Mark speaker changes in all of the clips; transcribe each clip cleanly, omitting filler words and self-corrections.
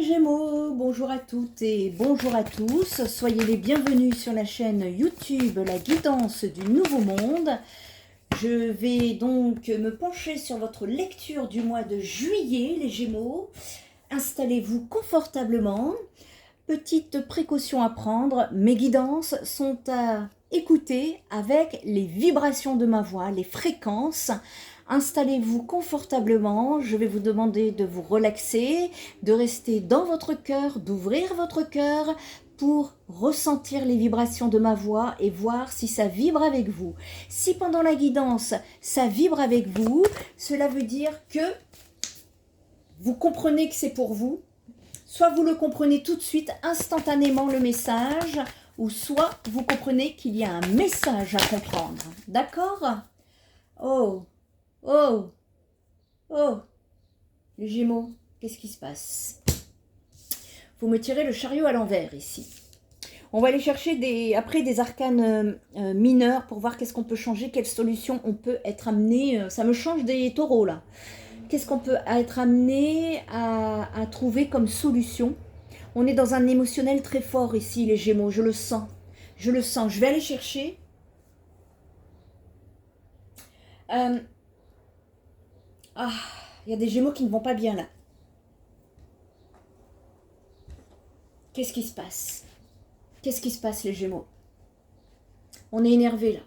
Speaker 1: Gémeaux, bonjour à toutes et bonjour à tous. Soyez les bienvenus sur la chaîne YouTube La Guidance du Nouveau Monde. Je vais donc me pencher sur votre lecture du mois de juillet, les Gémeaux. Installez-vous confortablement. Petite précaution à prendre, mes guidances sont à écouter avec les vibrations de ma voix, les fréquences. Installez-vous confortablement, je vais vous demander de vous relaxer, de rester dans votre cœur, d'ouvrir votre cœur pour ressentir les vibrations de ma voix et voir si ça vibre avec vous. Si pendant la guidance, ça vibre avec vous, cela veut dire que vous comprenez que c'est pour vous. Soit vous le comprenez tout de suite, instantanément le message, ou soit vous comprenez qu'il y a un message à comprendre. D'accord? Oh, oh, oh, les Gémeaux, qu'est-ce qui se passe? Vous me tirez le chariot à l'envers ici. On va aller chercher après des arcanes mineurs pour voir qu'est-ce qu'on peut changer, quelle solution on peut être amené. Ça me change des taureaux là. Qu'est-ce qu'on peut être amené à trouver comme solution? On est dans un émotionnel très fort ici, les Gémeaux, je le sens. Je le sens. Je vais aller chercher. Il y a des Gémeaux qui ne vont pas bien là. Qu'est-ce qui se passe? Qu'est-ce qui se passe, les Gémeaux? On est énervé là.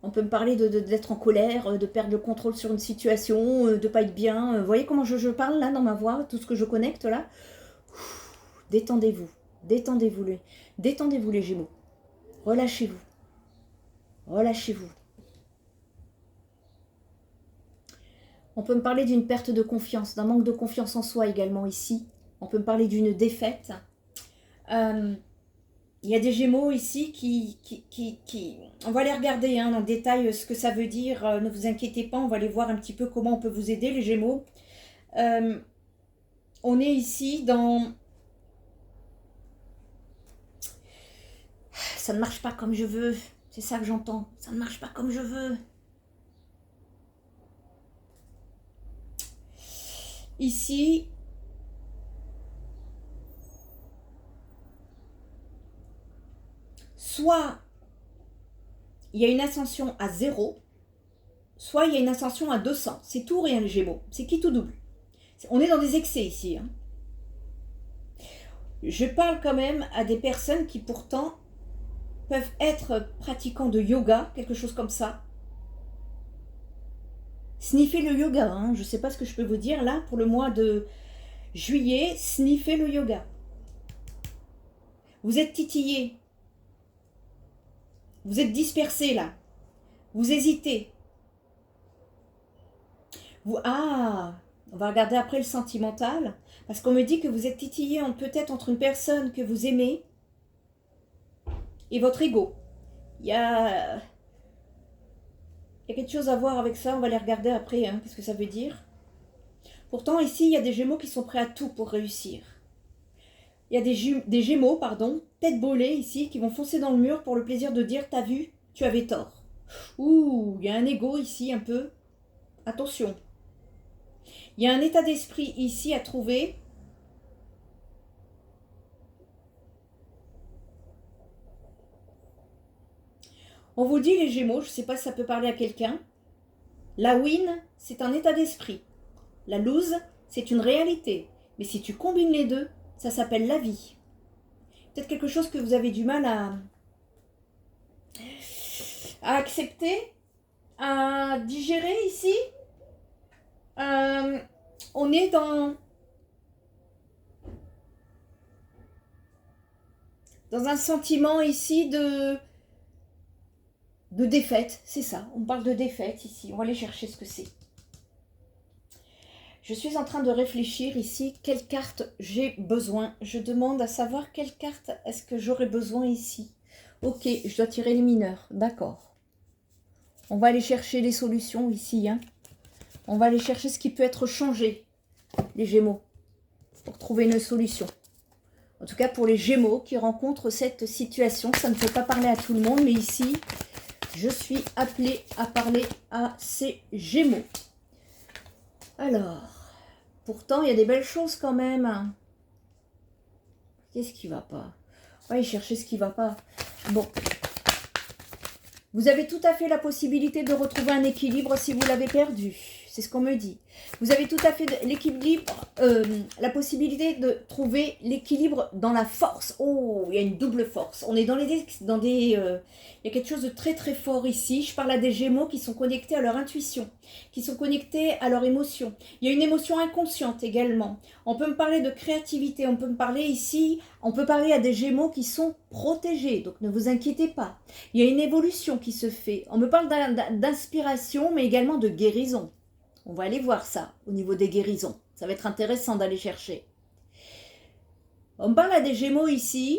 Speaker 1: On peut me parler d'être en colère, de perdre le contrôle sur une situation, de ne pas être bien. Vous voyez comment je parle là dans ma voix, tout ce que je connecte là? Détendez-vous, détendez-vous les Gémeaux. Relâchez-vous, relâchez-vous. On peut me parler d'une perte de confiance, d'un manque de confiance en soi également ici. On peut me parler d'une défaite. Il y a des Gémeaux ici qui on va les regarder dans le détail ce que ça veut dire. Ne vous inquiétez pas, on va aller voir un petit peu comment on peut vous aider, les Gémeaux. On est ici dans... Ça ne marche pas comme je veux. C'est ça que j'entends. Ça ne marche pas comme je veux. Ici... Soit il y a une ascension à 0, soit il y a une ascension à 200. C'est tout rien les Gémeaux. C'est qui tout double. On est dans des excès ici. Je parle quand même à des personnes qui pourtant peuvent être pratiquants de yoga, quelque chose comme ça. Sniffez le yoga. Je ne sais pas ce que je peux vous dire là pour le mois de juillet. Sniffez le yoga. Vous êtes titillé. Vous êtes dispersé là. Vous hésitez. On va regarder après le sentimental. Parce qu'on me dit que vous êtes titillé peut-être entre une personne que vous aimez et votre ego. Il y a quelque chose à voir avec ça. On va les regarder après. Qu'est-ce que ça veut dire? Pourtant, ici, il y a des Gémeaux qui sont prêts à tout pour réussir. Il y a des Gémeaux, tête brûlée ici, qui vont foncer dans le mur pour le plaisir de dire « T'as vu, tu avais tort ». Ouh, il y a un ego ici un peu. Attention. Il y a un état d'esprit ici à trouver. On vous dit les Gémeaux, je ne sais pas si ça peut parler à quelqu'un. La win, c'est un état d'esprit. La lose, c'est une réalité. Mais si tu combines les deux, ça s'appelle la vie. Peut-être quelque chose que vous avez du mal à accepter, à digérer ici. On est dans un sentiment ici de défaite, c'est ça. On parle de défaite ici. On va aller chercher ce que c'est. Je suis en train de réfléchir ici, quelle carte j'ai besoin. Je demande à savoir quelle carte est-ce que j'aurais besoin ici. Ok, je dois tirer les mineurs, d'accord. On va aller chercher les solutions ici. On va aller chercher ce qui peut être changé, les Gémeaux, pour trouver une solution. En tout cas, pour les Gémeaux qui rencontrent cette situation, ça ne peut pas parler à tout le monde, mais ici, je suis appelée à parler à ces Gémeaux. Alors, pourtant, il y a des belles choses quand même. Qu'est-ce qui va pas? Ouais, chercher ce qui va pas. Bon. Vous avez tout à fait la possibilité de retrouver un équilibre si vous l'avez perdu. C'est ce qu'on me dit. Vous avez tout à fait l'équilibre, la possibilité de trouver l'équilibre dans la force. Oh, il y a une double force. On est il y a quelque chose de très très fort ici. Je parle à des Gémeaux qui sont connectés à leur intuition, qui sont connectés à leur émotion. Il y a une émotion inconsciente également. On peut me parler de créativité. On peut me parler ici. On peut parler à des Gémeaux qui sont protégés. Donc ne vous inquiétez pas. Il y a une évolution qui se fait. On me parle d'inspiration, mais également de guérison. On va aller voir ça au niveau des guérisons. Ça va être intéressant d'aller chercher. On me parle à des Gémeaux ici.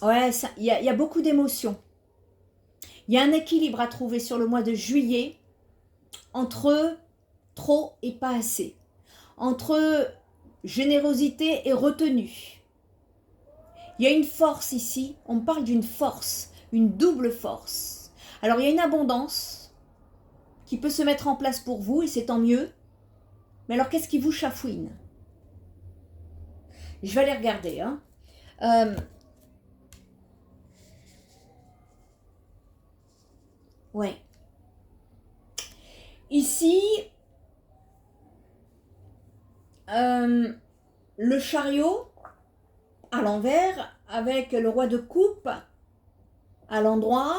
Speaker 1: Ouais, il y a beaucoup d'émotions. Il y a un équilibre à trouver sur le mois de juillet entre trop et pas assez. Entre générosité et retenue. Il y a une force ici. On me parle d'une force, une double force. Alors, il y a une abondance qui peut se mettre en place pour vous, et c'est tant mieux. Mais alors, qu'est-ce qui vous chafouine? Je vais aller regarder. Hein. Ouais. Ici, le chariot à l'envers, avec le roi de coupe à l'endroit,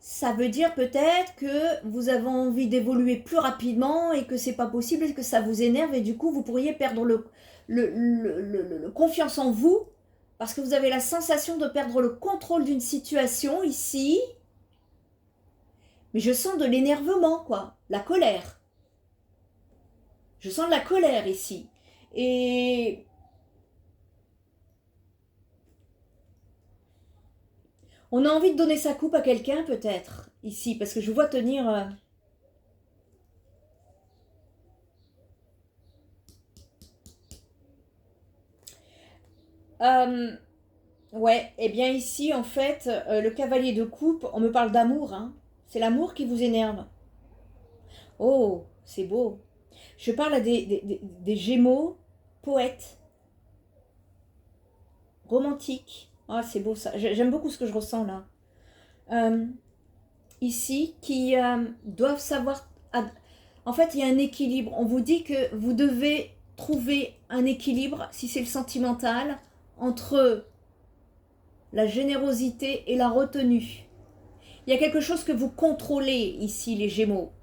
Speaker 1: ça veut dire peut-être que vous avez envie d'évoluer plus rapidement et que c'est pas possible et que ça vous énerve et du coup vous pourriez perdre le confiance en vous parce que vous avez la sensation de perdre le contrôle d'une situation ici. Mais je sens de l'énervement, quoi, la colère. Je sens de la colère ici. Et on a envie de donner sa coupe à quelqu'un peut-être, ici, parce que je vois tenir... ouais, et bien ici, en fait, le cavalier de coupe, on me parle d'amour, hein. C'est l'amour qui vous énerve. Oh, c'est beau. Je parle à des Gémeaux, poètes, romantiques. Ah, c'est beau ça. J'aime beaucoup ce que je ressens là. Ici, qui doivent savoir... En fait, il y a un équilibre. On vous dit que vous devez trouver un équilibre, si c'est le sentimental, entre la générosité et la retenue. Il y a quelque chose que vous contrôlez ici, les Gémeaux.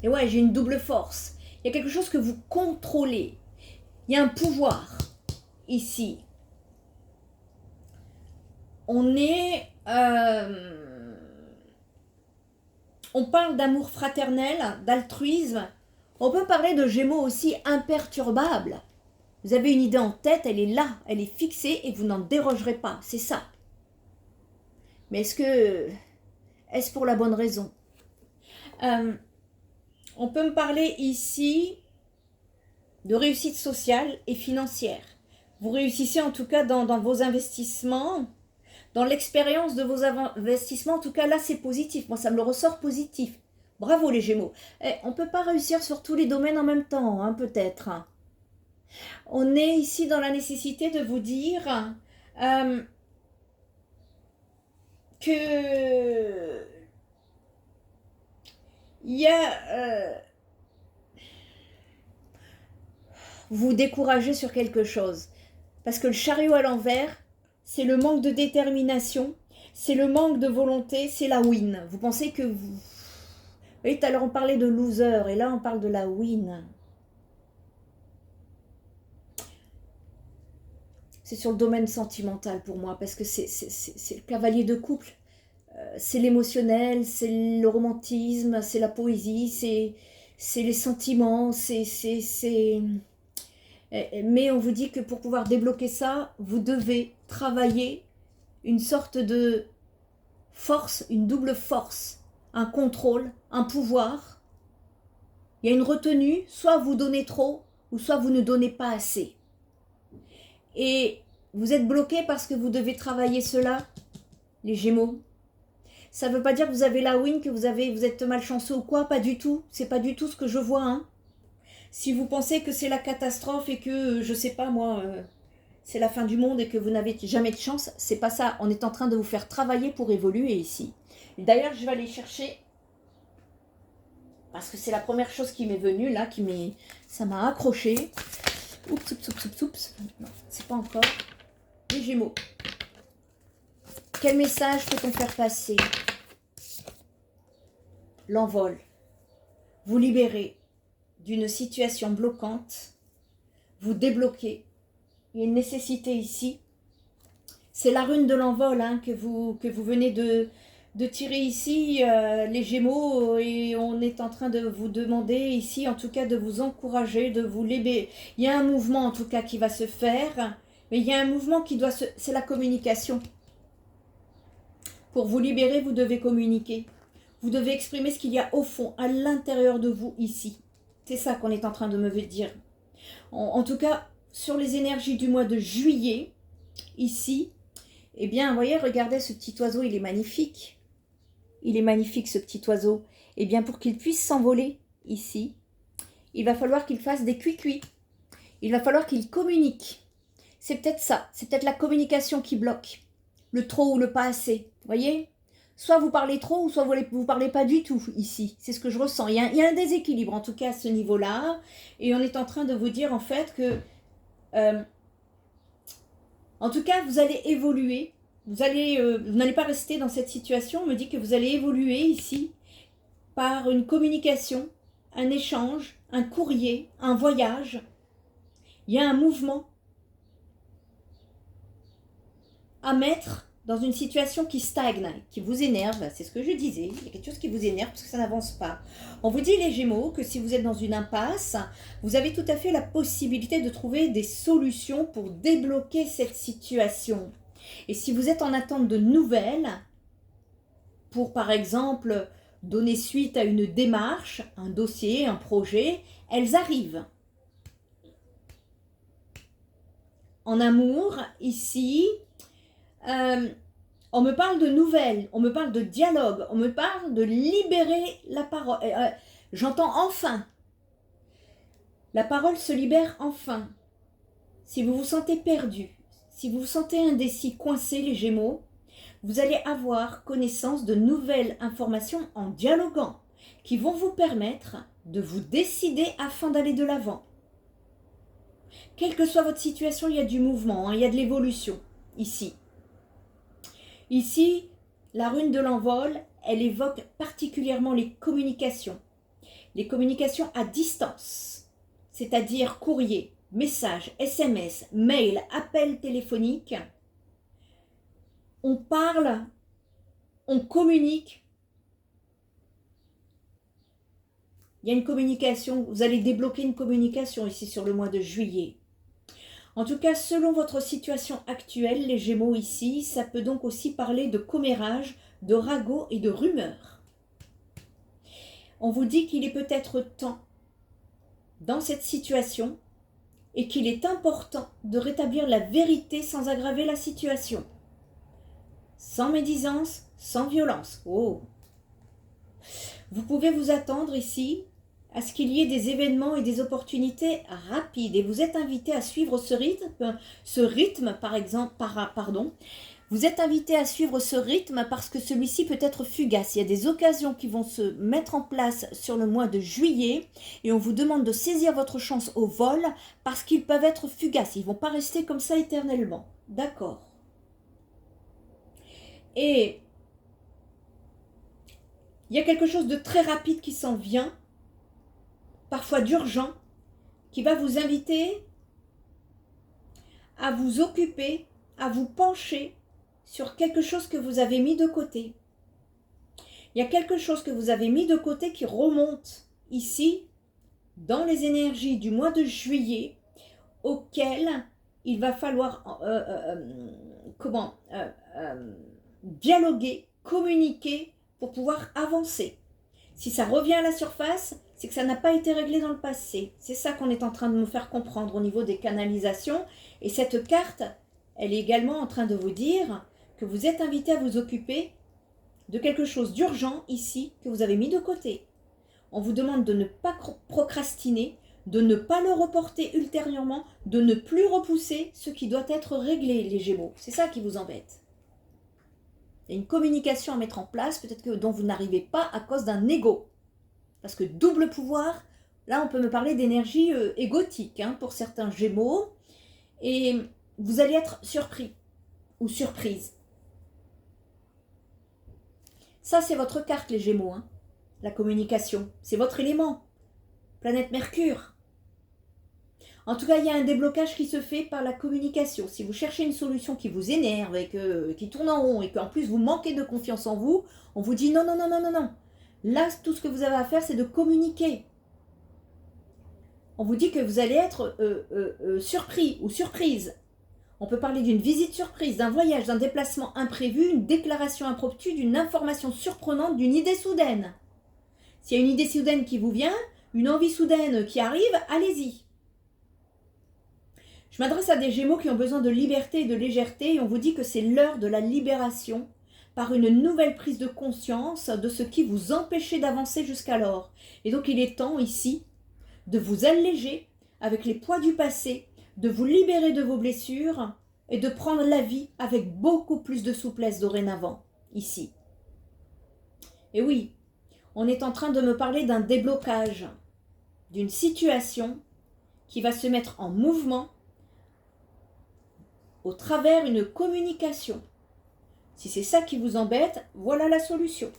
Speaker 1: Et ouais, j'ai une double force. Il y a quelque chose que vous contrôlez. Il y a un pouvoir ici. On est... on parle d'amour fraternel, d'altruisme. On peut parler de Gémeaux aussi imperturbables. Vous avez une idée en tête, elle est là, elle est fixée et vous n'en dérogerez pas. C'est ça. Mais est-ce pour la bonne raison? On peut me parler ici de réussite sociale et financière. Vous réussissez en tout cas dans vos investissements, dans l'expérience de vos investissements. En tout cas, là, c'est positif. Moi, ça me le ressort positif. Bravo les Gémeaux. On ne peut pas réussir sur tous les domaines en même temps, hein, peut-être. On est ici dans la nécessité de vous dire que il y a... vous découragez sur quelque chose. Parce que le chariot à l'envers, c'est le manque de détermination, c'est le manque de volonté, c'est la win. Vous pensez que vous... Vous voyez, tout à l'heure on parlait de loser, et là on parle de la win. C'est sur le domaine sentimental pour moi, parce que c'est le cavalier de couple. C'est l'émotionnel, c'est le romantisme, c'est la poésie, c'est les sentiments, mais on vous dit que pour pouvoir débloquer ça, vous devez travailler une sorte de force, une double force, un contrôle, un pouvoir. Il y a une retenue, soit vous donnez trop, ou soit vous ne donnez pas assez. Et vous êtes bloqué parce que vous devez travailler cela, les Gémeaux. Ça ne veut pas dire que vous avez la win, que vous êtes malchanceux ou quoi, pas du tout. C'est pas du tout ce que je vois. Hein. Si vous pensez que c'est la catastrophe et que, je sais pas moi, c'est la fin du monde et que vous n'avez jamais de chance, c'est pas ça. On est en train de vous faire travailler pour évoluer ici. D'ailleurs, je vais aller chercher, parce que c'est la première chose qui m'est venue là, ça m'a accroché. Oups, oups, oups, oups, oups. Non, c'est pas encore. Les Gémeaux. Quel message peut-on faire passer? L'envol. Vous libérez d'une situation bloquante. Vous débloquez. Il y a une nécessité ici. C'est la rune de l'envol hein, que vous venez de tirer ici, les Gémeaux, et on est en train de vous demander ici, en tout cas de vous encourager, de vous libérer. Il y a un mouvement en tout cas qui va se faire, mais il y a un mouvement qui doit se... C'est la communication. Pour vous libérer, vous devez communiquer. Vous devez exprimer ce qu'il y a au fond, à l'intérieur de vous ici. C'est ça qu'on est en train de me dire. En tout cas, sur les énergies du mois de juillet, ici, eh bien, vous voyez, regardez ce petit oiseau, il est magnifique. Il est magnifique, ce petit oiseau. Eh bien, pour qu'il puisse s'envoler ici, il va falloir qu'il fasse des cuits-cuits. Il va falloir qu'il communique. C'est peut-être ça, c'est peut-être la communication qui bloque. Le trop ou le pas assez, vous voyez? Soit vous parlez trop, ou soit vous ne parlez pas du tout ici. C'est ce que je ressens. Il y a un déséquilibre, en tout cas, à ce niveau-là. Et on est en train de vous dire, en fait, que... en tout cas, vous allez évoluer. Vous n'allez pas rester dans cette situation. On me dit que vous allez évoluer ici par une communication, un échange, un courrier, un voyage. Il y a un mouvement à mettre dans une situation qui stagne, qui vous énerve. C'est ce que je disais. Il y a quelque chose qui vous énerve parce que ça n'avance pas. On vous dit, les Gémeaux, que si vous êtes dans une impasse, vous avez tout à fait la possibilité de trouver des solutions pour débloquer cette situation. Et si vous êtes en attente de nouvelles, pour par exemple donner suite à une démarche, un dossier, un projet, elles arrivent. En amour, ici, on me parle de nouvelles, on me parle de dialogue, on me parle de libérer la parole. J'entends enfin. La parole se libère enfin. Si vous vous sentez perdu, si vous vous sentez indécis, coincé, les Gémeaux, vous allez avoir connaissance de nouvelles informations en dialoguant qui vont vous permettre de vous décider afin d'aller de l'avant. Quelle que soit votre situation, il y a du mouvement, hein, il y a de l'évolution ici. Ici, la rune de l'envol, elle évoque particulièrement les communications à distance, c'est-à-dire courrier, message, SMS, mail, appel téléphonique. On parle, on communique. Il y a une communication, vous allez débloquer une communication ici sur le mois de juillet. En tout cas, selon votre situation actuelle, les Gémeaux ici, ça peut donc aussi parler de commérage, de ragots et de rumeurs. On vous dit qu'il est peut-être temps, dans cette situation, et qu'il est important de rétablir la vérité sans aggraver la situation. Sans médisance, sans violence. Oh. Vous pouvez vous attendre ici à ce qu'il y ait des événements et des opportunités rapides. Et vous êtes invité à suivre ce rythme, par exemple, Vous êtes invité à suivre ce rythme parce que celui-ci peut être fugace. Il y a des occasions qui vont se mettre en place sur le mois de juillet et on vous demande de saisir votre chance au vol parce qu'ils peuvent être fugaces. Ils ne vont pas rester comme ça éternellement. D'accord. Et il y a quelque chose de très rapide qui s'en vient, parfois d'urgent, qui va vous inviter à vous occuper, à vous pencher sur quelque chose que vous avez mis de côté. Il y a quelque chose que vous avez mis de côté qui remonte ici, dans les énergies du mois de juillet, auquel il va falloir dialoguer, communiquer pour pouvoir avancer. Si ça revient à la surface, c'est que ça n'a pas été réglé dans le passé. C'est ça qu'on est en train de nous faire comprendre au niveau des canalisations. Et cette carte, elle est également en train de vous dire que vous êtes invité à vous occuper de quelque chose d'urgent ici que vous avez mis de côté. On vous demande de ne pas procrastiner, de ne pas le reporter ultérieurement, de ne plus repousser ce qui doit être réglé, les Gémeaux. C'est ça qui vous embête. Il y a une communication à mettre en place, peut-être que dont vous n'arrivez pas à cause d'un ego. Parce que double pouvoir, là on peut me parler d'énergie égotique pour certains Gémeaux. Et vous allez être surpris ou surprise. Ça c'est votre carte les Gémeaux, la communication. C'est votre élément. Planète Mercure. En tout cas, il y a un déblocage qui se fait par la communication. Si vous cherchez une solution qui vous énerve et qui tourne en rond et qu'en plus vous manquez de confiance en vous, on vous dit non, non, non, non, non, non. Là, tout ce que vous avez à faire, c'est de communiquer. On vous dit que vous allez être surpris ou surprise. On peut parler d'une visite surprise, d'un voyage, d'un déplacement imprévu, une déclaration impromptue, d'une information surprenante, d'une idée soudaine. S'il y a une idée soudaine qui vous vient, une envie soudaine qui arrive, allez-y. Je m'adresse à des Gémeaux qui ont besoin de liberté et de légèreté et on vous dit que c'est l'heure de la libération par une nouvelle prise de conscience de ce qui vous empêchait d'avancer jusqu'alors. Et donc il est temps ici de vous alléger avec les poids du passé, de vous libérer de vos blessures et de prendre la vie avec beaucoup plus de souplesse dorénavant, ici. Et oui, on est en train de me parler d'un déblocage, d'une situation qui va se mettre en mouvement au travers d'une communication. Si c'est ça qui vous embête, voilà la solution.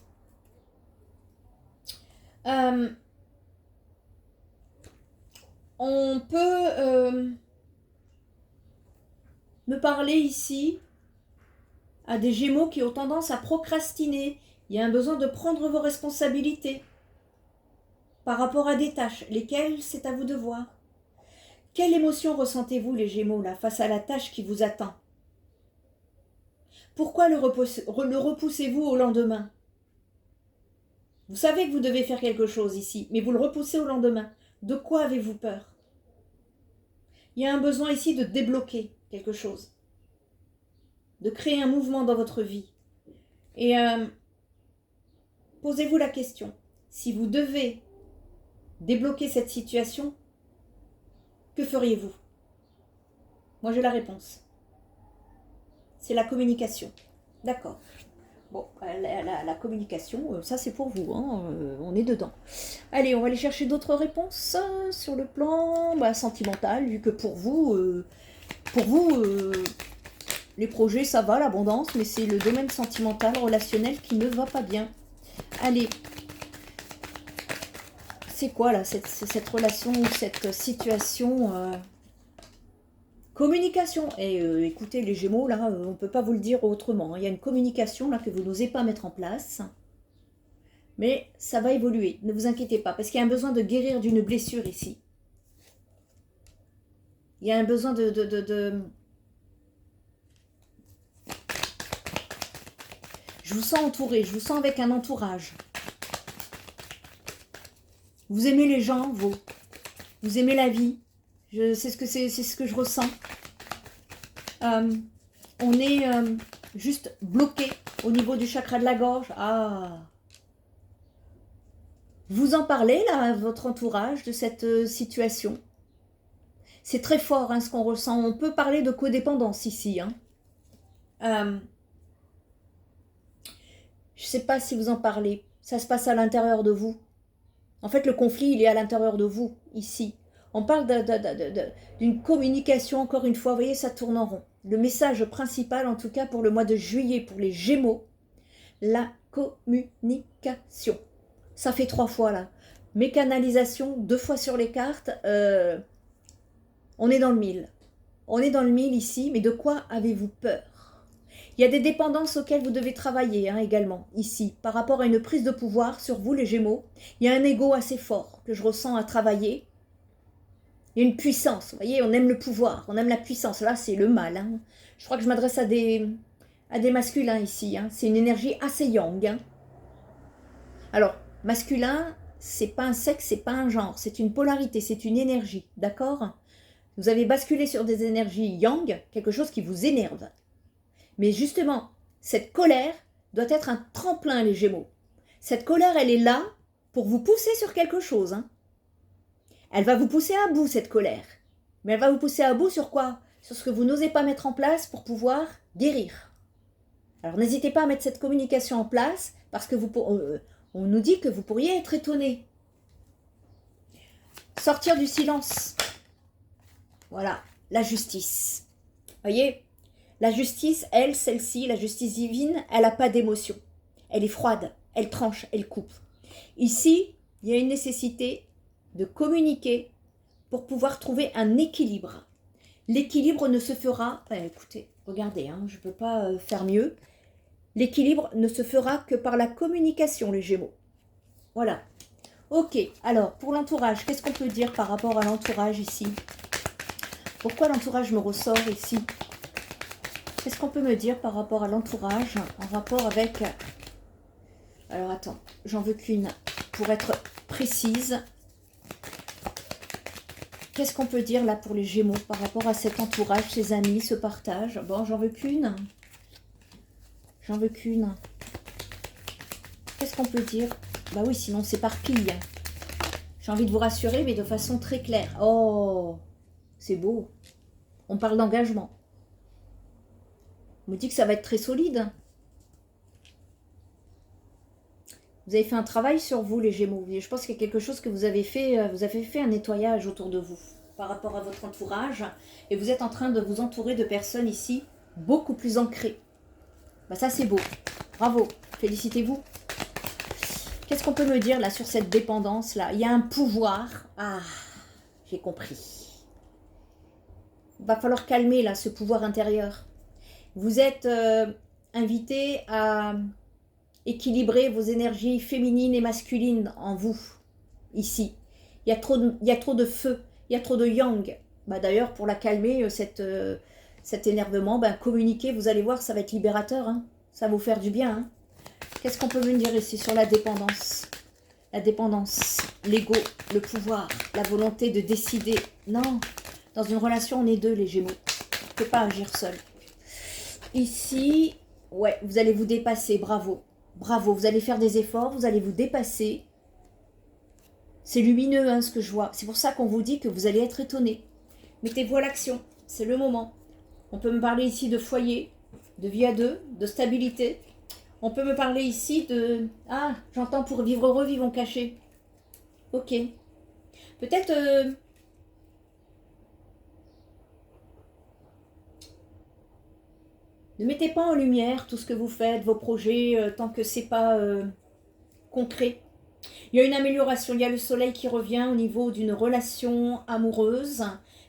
Speaker 1: On peut me parler ici à des Gémeaux qui ont tendance à procrastiner. Il y a un besoin de prendre vos responsabilités par rapport à des tâches, lesquelles c'est à vous de voir. Quelle émotion ressentez-vous les Gémeaux là face à la tâche qui vous attend? Pourquoi le repoussez-vous au lendemain? Vous savez que vous devez faire quelque chose ici, mais vous le repoussez au lendemain. De quoi avez-vous peur? Il y a un besoin ici de débloquer quelque chose, de créer un mouvement dans votre vie. Et posez-vous la question, si vous devez débloquer cette situation, que feriez-vous? Moi j'ai la réponse. C'est la communication. D'accord. Bon, la communication, ça c'est pour vous, on est dedans. Allez, on va aller chercher d'autres réponses sur le plan sentimental, vu que pour vous, les projets ça va, l'abondance, mais c'est le domaine sentimental, relationnel qui ne va pas bien. Allez, c'est quoi là, cette relation, cette situation communication. Et écoutez les Gémeaux, là, on ne peut pas vous le dire autrement. Il y a une communication là que vous n'osez pas mettre en place. Mais ça va évoluer, ne vous inquiétez pas, parce qu'il y a un besoin de guérir d'une blessure ici. Il y a un besoin de... Je vous sens entouré, je vous sens avec un entourage. Vous aimez les gens, vous aimez la vie. C'est ce que je ressens. On est juste bloqué au niveau du chakra de la gorge. Ah. Vous en parlez là à votre entourage de cette situation. C'est très fort ce qu'on ressent. On peut parler de codépendance ici. Je ne sais pas si vous en parlez. Ça se passe à l'intérieur de vous. En fait, le conflit, il est à l'intérieur de vous, ici. On parle d'une communication, encore une fois, vous voyez, ça tourne en rond. Le message principal, en tout cas pour le mois de juillet, pour les Gémeaux, la communication. Ça fait 3 fois là. Mes canalisations, 2 fois sur les cartes, on est dans le mille. On est dans le mille ici, mais de quoi avez-vous peur? Il y a des dépendances auxquelles vous devez travailler également, ici, par rapport à une prise de pouvoir sur vous les Gémeaux. Il y a un ego assez fort que je ressens à travailler. Il y a une puissance, vous voyez, on aime le pouvoir, on aime la puissance. Là, c'est le mal. Je crois que je m'adresse à des masculins ici. C'est une énergie assez yang. Alors, masculin, c'est pas un sexe, c'est pas un genre. C'est une polarité, c'est une énergie, d'accord? Vous avez basculé sur des énergies yang, quelque chose qui vous énerve. Mais justement, cette colère doit être un tremplin, les Gémeaux. Cette colère, elle est là pour vous pousser sur quelque chose. Elle va vous pousser à bout, cette colère. Mais elle va vous pousser à bout sur quoi? Sur ce que vous n'osez pas mettre en place pour pouvoir guérir. Alors n'hésitez pas à mettre cette communication en place parce que on nous dit que vous pourriez être étonné. Sortir du silence. Voilà, la justice. Voyez, la justice, elle, celle-ci, la justice divine, elle n'a pas d'émotion. Elle est froide, elle tranche, elle coupe. Ici, il y a une nécessité de communiquer pour pouvoir trouver un équilibre. L'équilibre ne se fera, écoutez, regardez, hein, je ne peux pas faire mieux. L'équilibre ne se fera que par la communication, les Gémeaux. Voilà. Ok, alors pour l'entourage, qu'est-ce qu'on peut dire par rapport à l'entourage ici? Pourquoi l'entourage me ressort ici? Qu'est-ce qu'on peut me dire par rapport à l'entourage en rapport avec... Alors attends, j'en veux qu'une pour être précise. Qu'est-ce qu'on peut dire là pour les Gémeaux par rapport à cet entourage, ses amis, ce partage? Bon, j'en veux qu'une. J'en veux qu'une. Qu'est-ce qu'on peut dire? Bah oui, sinon c'est s'éparpille. J'ai envie de vous rassurer, mais de façon très claire. Oh, c'est beau. On parle d'engagement. On me dit que ça va être très solide. Vous avez fait un travail sur vous, les Gémeaux. Je pense qu'il y a quelque chose que vous avez fait un nettoyage autour de vous par rapport à votre entourage. Et vous êtes en train de vous entourer de personnes ici beaucoup plus ancrées. Bah ça, c'est beau. Bravo. Félicitez-vous. Qu'est-ce qu'on peut me dire là sur cette dépendance-là? Il y a un pouvoir. Ah, j'ai compris. Il va falloir calmer là ce pouvoir intérieur. Vous êtes invité à équilibrer vos énergies féminines et masculines en vous, ici. Il y a trop de feu, il y a trop de yang. Bah, d'ailleurs, pour la calmer, cet énervement, bah, communiquez, vous allez voir, ça va être libérateur. Hein. Ça va vous faire du bien. Hein. Qu'est-ce qu'on peut me dire ici sur la dépendance? La dépendance, l'ego, le pouvoir, la volonté de décider. Non, dans une relation, on est deux, les Gémeaux. On ne peut pas agir seul. Ici, ouais, vous allez vous dépasser, bravo. Bravo, vous allez faire des efforts, vous allez vous dépasser. C'est lumineux, hein, ce que je vois. C'est pour ça qu'on vous dit que vous allez être étonné. Mettez-vous à l'action, c'est le moment. On peut me parler ici de foyer, de vie à deux, de stabilité. On peut me parler ici de... Ah, j'entends pour vivre heureux, vivons cachés. Ok. Peut-être... Ne mettez pas en lumière tout ce que vous faites, vos projets, tant que c'est pas concret. Il y a une amélioration, il y a le soleil qui revient au niveau d'une relation amoureuse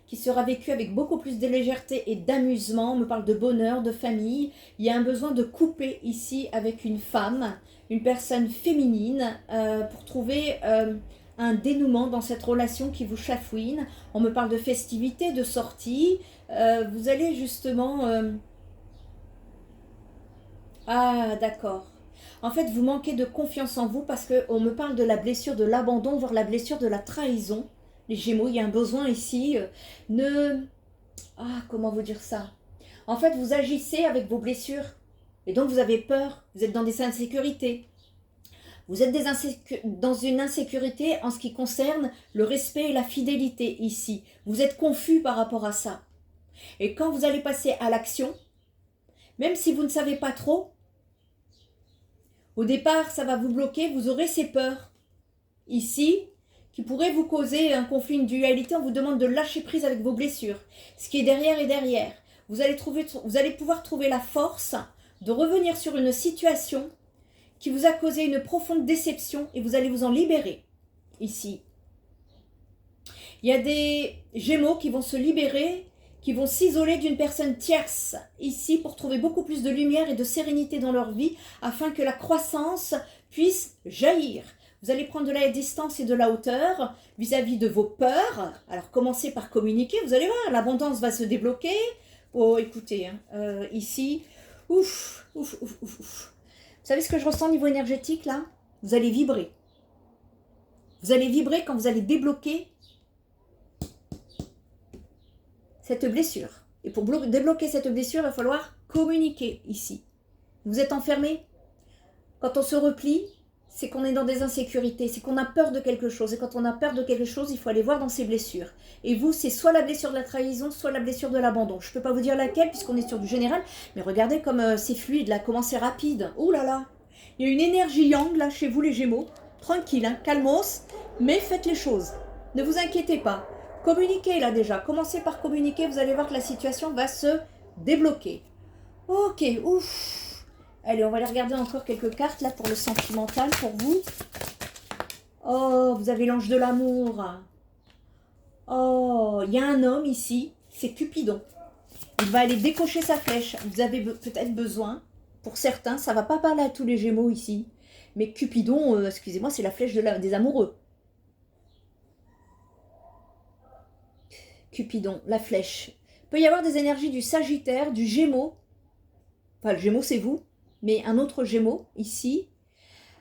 Speaker 1: qui sera vécue avec beaucoup plus de légèreté et d'amusement. On me parle de bonheur, de famille. Il y a un besoin de couper ici avec une femme, une personne féminine, pour trouver un dénouement dans cette relation qui vous chafouine. On me parle de festivités, de sorties. Vous allez justement... Ah, d'accord. En fait, vous manquez de confiance en vous parce qu'on me parle de la blessure de l'abandon, voire la blessure de la trahison. Les Gémeaux, il y a un besoin ici. Ah, comment vous dire ça? En fait, vous agissez avec vos blessures. Et donc, vous avez peur. Vous êtes dans des insécurités. Vous êtes dans une insécurité en ce qui concerne le respect et la fidélité ici. Vous êtes confus par rapport à ça. Et quand vous allez passer à l'action, même si vous ne savez pas trop, au départ, ça va vous bloquer, vous aurez ces peurs ici qui pourraient vous causer un conflit, une dualité. On vous demande de lâcher prise avec vos blessures. Ce qui est derrière est derrière. Vous allez pouvoir trouver la force de revenir sur une situation qui vous a causé une profonde déception et vous allez vous en libérer ici. Il y a des Gémeaux qui vont se libérer, qui vont s'isoler d'une personne tierce ici pour trouver beaucoup plus de lumière et de sérénité dans leur vie afin que la croissance puisse jaillir. Vous allez prendre de la distance et de la hauteur vis-à-vis de vos peurs. Alors commencez par communiquer, vous allez voir, l'abondance va se débloquer. Oh écoutez, hein, ici, ouf. Vous savez ce que je ressens au niveau énergétique là? Vous allez vibrer. Vous allez vibrer quand vous allez débloquer cette blessure. Et pour débloquer cette blessure, il va falloir communiquer ici. Vous êtes enfermé. Quand on se replie, c'est qu'on est dans des insécurités, c'est qu'on a peur de quelque chose. Et quand on a peur de quelque chose, il faut aller voir dans ses blessures. Et vous, c'est soit la blessure de la trahison, soit la blessure de l'abandon. Je ne peux pas vous dire laquelle, puisqu'on est sur du général, mais regardez comme c'est fluide, là, comment c'est rapide. Ouh là là, il y a une énergie yang, là, chez vous les Gémeaux. Tranquille, hein, calmos, mais faites les choses. Ne vous inquiétez pas. Communiquez, là, déjà. Commencez par communiquer, vous allez voir que la situation va se débloquer. Ok, ouf. Allez, on va aller regarder encore quelques cartes là pour le sentimental pour vous. Oh, vous avez l'ange de l'amour. Oh, il y a un homme ici, c'est Cupidon. Il va aller décocher sa flèche. Vous avez peut-être besoin, pour certains, ça ne va pas parler à tous les Gémeaux ici. Mais Cupidon, excusez-moi, c'est la flèche des amoureux. Cupidon, la flèche. Il peut y avoir des énergies du Sagittaire, du Gémeaux. Enfin, le Gémeaux, c'est vous. Mais un autre Gémeaux, ici.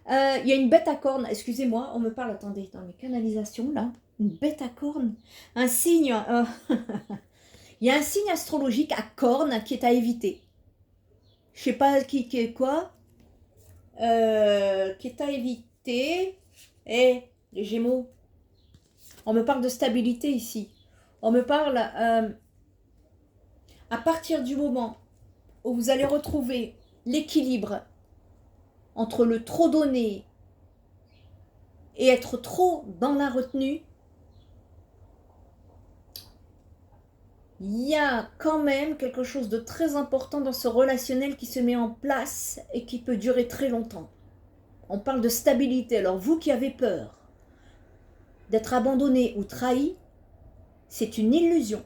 Speaker 1: Il y a une bête à cornes, excusez-moi, on me parle, attendez, dans mes canalisations, là. Une bête à cornes. Un signe, il y a un signe astrologique à cornes qui est à éviter. Je ne sais pas qui est quoi. Qui est à éviter. Eh, les Gémeaux. On me parle de stabilité ici. On me parle à partir du moment où vous allez retrouver l'équilibre entre le trop donné et être trop dans la retenue, il y a quand même quelque chose de très important dans ce relationnel qui se met en place et qui peut durer très longtemps. On parle de stabilité. Alors vous qui avez peur d'être abandonné ou trahi, c'est une illusion.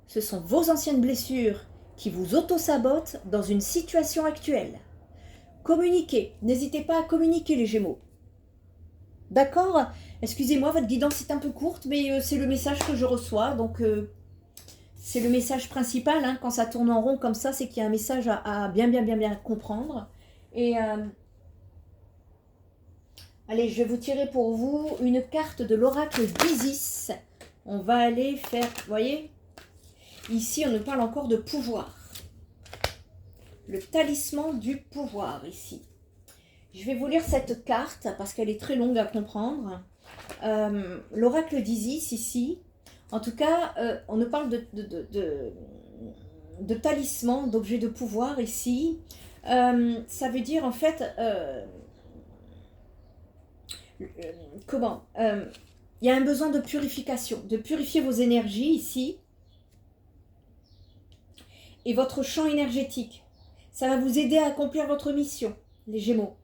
Speaker 1: Ce sont vos anciennes blessures qui vous auto-sabotent dans une situation actuelle. Communiquez. N'hésitez pas à communiquer les Gémeaux. D'accord? Excusez-moi, votre guidance est un peu courte, mais c'est le message que je reçois. Donc, c'est le message principal. Hein, quand ça tourne en rond comme ça, c'est qu'il y a un message à bien comprendre. Et allez, je vais vous tirer pour vous une carte de l'oracle d'Isis. On va aller faire, vous voyez, ici, on nous parle encore de pouvoir. Le talisman du pouvoir, ici. Je vais vous lire cette carte parce qu'elle est très longue à comprendre. L'oracle d'Isis, ici. En tout cas, on nous parle de talisman, d'objets de pouvoir, ici. Ça veut dire, en fait, comment il y a un besoin de purification, de purifier vos énergies, ici. Et votre champ énergétique. Ça va vous aider à accomplir votre mission, les Gémeaux.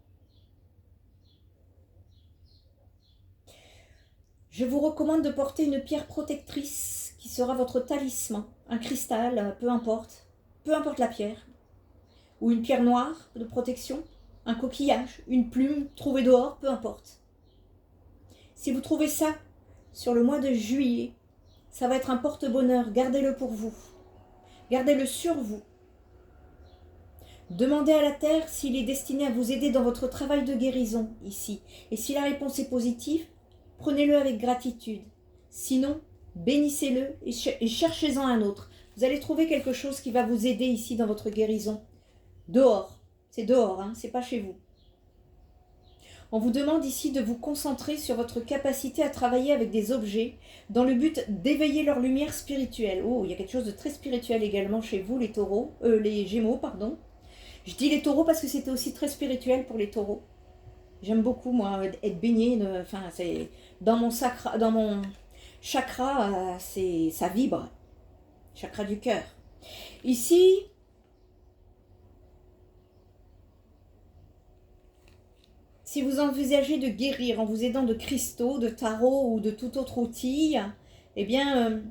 Speaker 1: Je vous recommande de porter une pierre protectrice qui sera votre talisman, un cristal, peu importe la pierre, ou une pierre noire de protection, un coquillage, une plume trouvée dehors, peu importe. Si vous trouvez ça sur le mois de juillet, ça va être un porte-bonheur, gardez-le pour vous, gardez-le sur vous. Demandez à la Terre s'il est destiné à vous aider dans votre travail de guérison, ici. Et si la réponse est positive, prenez-le avec gratitude. Sinon, bénissez-le et cherchez-en un autre. Vous allez trouver quelque chose qui va vous aider ici dans votre guérison. Dehors. C'est dehors, hein, c'est pas chez vous. On vous demande ici de vous concentrer sur votre capacité à travailler avec des objets dans le but d'éveiller leur lumière spirituelle. Oh, il y a quelque chose de très spirituel également chez vous, les Gémeaux, pardon. Je dis les taureaux parce que c'était aussi très spirituel pour les taureaux. J'aime beaucoup, moi, être baigné. Enfin, c'est dans mon chakra, ça vibre. Chakra du cœur. Ici, si vous envisagez de guérir en vous aidant de cristaux, de tarot ou de tout autre outil, eh bien,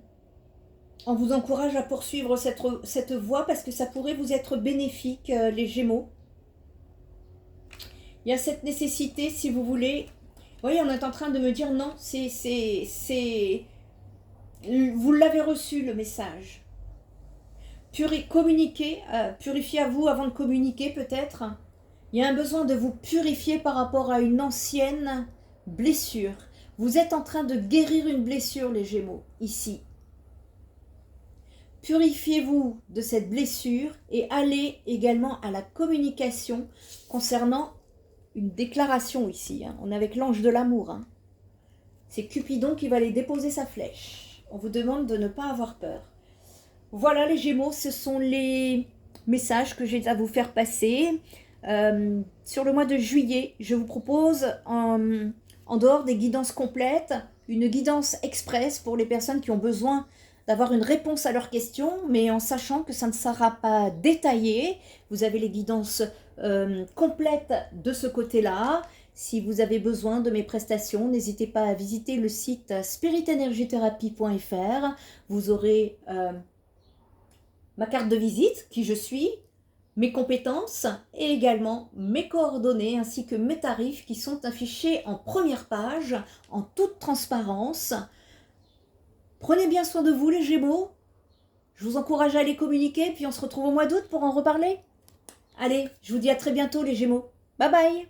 Speaker 1: on vous encourage à poursuivre cette voie parce que ça pourrait vous être bénéfique, les Gémeaux. Il y a cette nécessité, si vous voulez. Vous voyez, on est en train de me dire non, vous l'avez reçu, le message. Communiquez, purifiez à vous avant de communiquer peut-être. Il y a un besoin de vous purifier par rapport à une ancienne blessure. Vous êtes en train de guérir une blessure, les Gémeaux, ici. Purifiez-vous de cette blessure et allez également à la communication concernant une déclaration ici. Hein. On est avec l'ange de l'amour. Hein. C'est Cupidon qui va aller déposer sa flèche. On vous demande de ne pas avoir peur. Voilà les Gémeaux, ce sont les messages que j'ai à vous faire passer. Sur le mois de juillet, je vous propose, en dehors des guidances complètes, une guidance express pour les personnes qui ont besoin d'avoir une réponse à leurs questions, mais en sachant que ça ne sera pas détaillé. Vous avez les guidances complètes de ce côté-là. Si vous avez besoin de mes prestations, n'hésitez pas à visiter le site spiritenergithérapie.fr. Vous aurez ma carte de visite, qui je suis, mes compétences et également mes coordonnées ainsi que mes tarifs qui sont affichés en première page, en toute transparence. Prenez bien soin de vous les Gémeaux. Je vous encourage à aller communiquer, puis on se retrouve au mois d'août pour en reparler. Allez, je vous dis à très bientôt les Gémeaux. Bye bye!